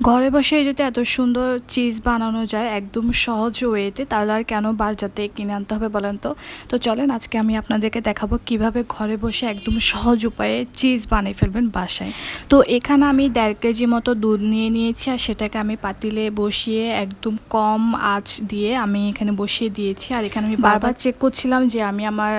ঘরে বসে যদি এত সুন্দর চিজ বানানো যায় একদম সহজ ওয়েতে, তাহলে আর কেন বাজার থেকে কিনে আনতে হবে বলেন তো। তো চলেন আজকে আমি আপনাদেরকে দেখাবো কিভাবে ঘরে বসে একদম সহজ উপায়ে চিজ বানিয়ে ফেলবেন বাসায়। তো এখানে আমি 1.5 কেজি মতো দুধ নিয়ে নিয়েছি, আর সেটাকে আমি পাতিলে বসিয়ে একদম কম আঁচ দিয়ে আমি এখানে বসিয়ে দিয়েছি। আর এখানে আমি বারবার চেক করছিলাম যে আমি আমার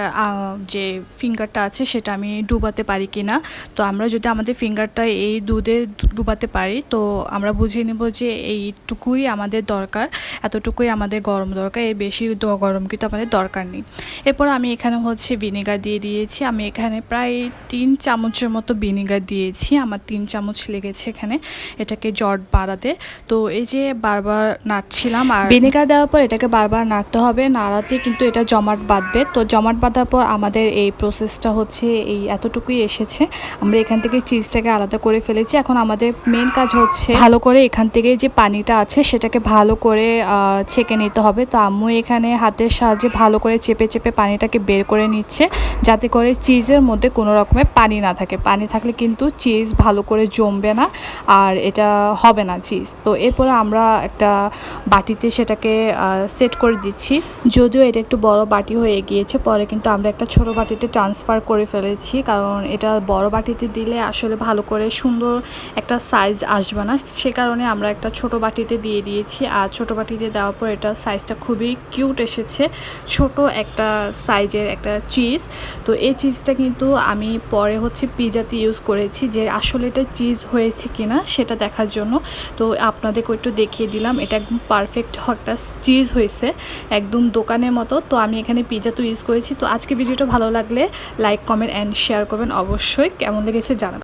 যে ফিঙ্গারটা আছে সেটা আমি ডুবাতে পারি কিনা। তো আমরা যদি আমাদের ফিঙ্গারটা এই দুধে ডুবাতে পারি, তো আমরা বুঝিয়ে নেব যে এইটুকুই আমাদের দরকার, এতটুকুই আমাদের গরম দরকার, এর বেশি গরম কিন্তু আমাদের দরকার নেই। এরপর আমি এখানে ভিনেগার দিয়ে দিয়েছি। আমি এখানে প্রায় 3 চামচের মতো ভিনেগার দিয়েছি। আমার 3 চামচ লেগেছে এখানে এটাকে জট বাড়াতে। তো এই যে বারবার নাড়ছিলাম, আর ভিনেগার দেওয়ার পর এটাকে বারবার নাড়তে হবে, নাড়াতে কিন্তু এটা জমাট বাঁধবে। তো জমাট বাঁধার পর আমাদের এই প্রসেসটা এই এতটুকুই এসেছে। আমরা এখান থেকে চিজটাকে আলাদা করে ফেলেছি। এখন আমাদের মেন কাজ ভালো করে এখান থেকে যে পানিটা আছে সেটাকে ভালো করে ছেঁকে নিতে হবে। তো আম্মু এখানে হাতের সাহায্যে ভালো করে চেপে চেপে পানিটাকে বের করে নিচ্ছে, যাতে করে চিজের মধ্যে কোনো রকমের পানি না থাকে। পানি থাকলে কিন্তু চিজ ভালো করে জমবে না, আর এটা হবে না চিজ। তো এরপরে আমরা একটা বাটিতে সেটাকে সেট করে দিচ্ছি। যদিও এটা একটু বড় বাটি হয়ে গিয়েছে, পরে কিন্তু আমরা একটা ছোট বাটিতে ট্রান্সফার করে ফেলেছি, কারণ এটা বড় বাটিতে দিলে আসলে ভালো করে সুন্দর একটা সাইজ আসবে না। সে কারণে আমরা একটা ছোট বাটিতে দিয়ে দিয়েছি। আর ছোট বাটিতে দেওয়ার পর এটা সাইজটা খুবই কিউট এসেছে, ছোট একটা সাইজের একটা চিজ। তো এই চিজটা কিন্তু আমি পরে পিজাতে ইউজ করেছি, যে আসলে এটা চিজ হয়েছে কিনা সেটা দেখার জন্য। তো আপনাদেরকে একটু দেখিয়ে দিলাম, এটা একদম পারফেক্ট একটা চিজ হয়েছে, একদম দোকানের মতো। তো আমি এখানে পিজাতে ইউজ করেছি। তো আজকে ভিডিওটা ভালো লাগলে লাইক, কমেন্ট অ্যান্ড শেয়ার করবেন অবশ্যই। কেমন লেগেছে জানাবেন।